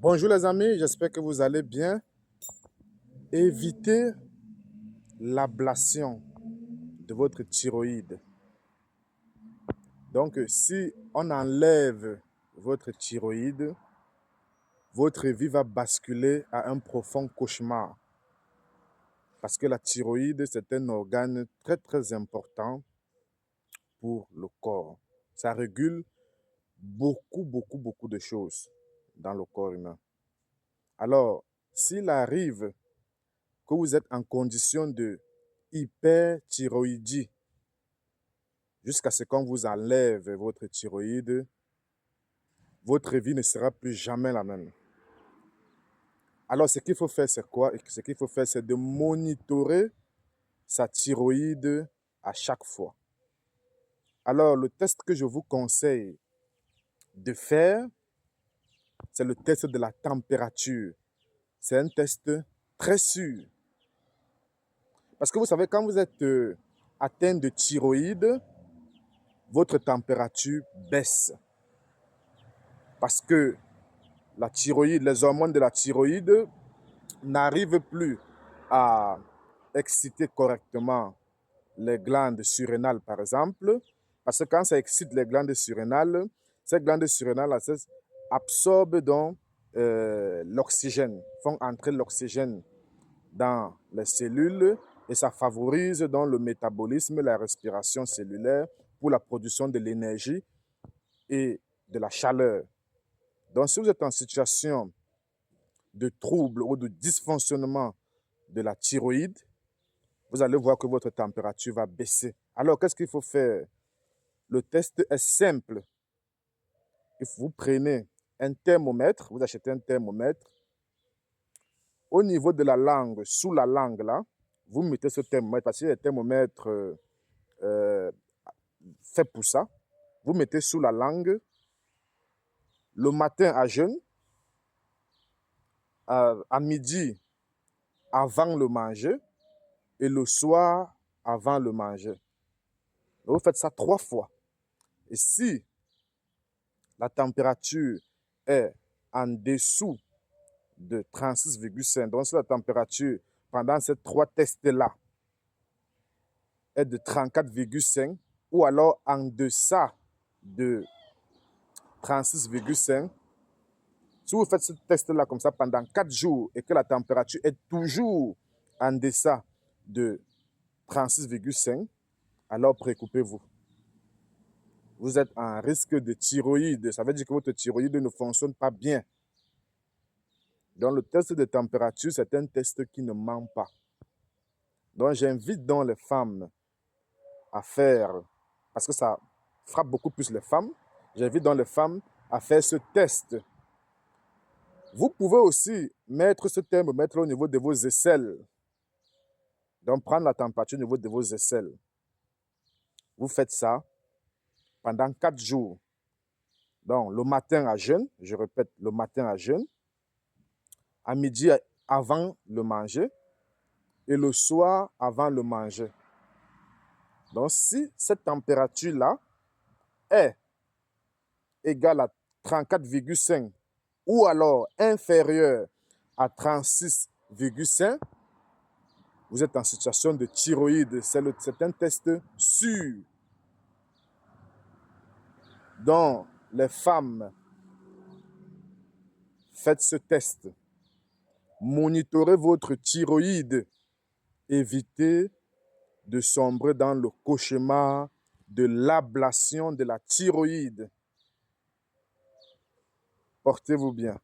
Bonjour les amis, j'espère que vous allez bien. Évitez l'ablation de votre thyroïde. Donc, si on enlève votre thyroïde, votre vie va basculer à un profond cauchemar. Parce que la thyroïde, c'est un organe très très important pour le corps. Ça régule beaucoup de choses dans le corps humain. Alors, s'il arrive que vous êtes en condition de hyperthyroïdie, jusqu'à ce qu'on vous enlève votre thyroïde, votre vie ne sera plus jamais la même. Alors, ce qu'il faut faire, c'est quoi? Ce qu'il faut faire, c'est de monitorer sa thyroïde à chaque fois. Alors, le test que je vous conseille de faire, c'est le test de la température. C'est un test très sûr. Parce que vous savez, quand vous êtes atteint de thyroïde, votre température baisse. Parce que la thyroïde, les hormones de la thyroïde n'arrivent plus à exciter correctement les glandes surrénales, par exemple. Parce que quand ça excite les glandes surrénales, ces glandes surrénales absorbent donc l'oxygène, font entrer l'oxygène dans les cellules et ça favorise donc le métabolisme, la respiration cellulaire pour la production de l'énergie et de la chaleur. Donc, si vous êtes en situation de trouble ou de dysfonctionnement de la thyroïde, vous allez voir que votre température va baisser. Alors, qu'est-ce qu'il faut faire? Le test est simple. Vous prenez un thermomètre, vous achetez un thermomètre. Au niveau de la langue, sous la langue, là, vous mettez ce thermomètre, parce que le thermomètre fait pour ça. Vous mettez sous la langue le matin à jeûne, à midi avant le manger et le soir avant le manger. Vous faites ça 3 fois. Et si la température est en dessous de 36,5, donc si la température pendant ces 3 tests-là est de 34,5 ou alors en deçà de 36,5, si vous faites ce test-là comme ça pendant 4 jours et que la température est toujours en deçà de 36,5, alors préoccupez-vous. Vous êtes en risque de thyroïde. Ça veut dire que votre thyroïde ne fonctionne pas bien. Donc, le test de température, c'est un test qui ne ment pas. Donc, j'invite donc les femmes à faire, parce que ça frappe beaucoup plus les femmes, j'invite donc les femmes à faire ce test. Vous pouvez aussi mettre ce thermomètre au niveau de vos aisselles. Donc, prendre la température au niveau de vos aisselles. Vous faites ça pendant 4 jours. Donc, le matin à jeûne, je répète, le matin à jeûne, à midi avant le manger et le soir avant le manger. Donc, si cette température-là est égale à 34,5 ou alors inférieure à 36,5, vous êtes en situation de thyroïde. C'est un test sûr. Donc, les femmes, faites ce test. Monitorez votre thyroïde. Évitez de sombrer dans le cauchemar de l'ablation de la thyroïde. Portez-vous bien.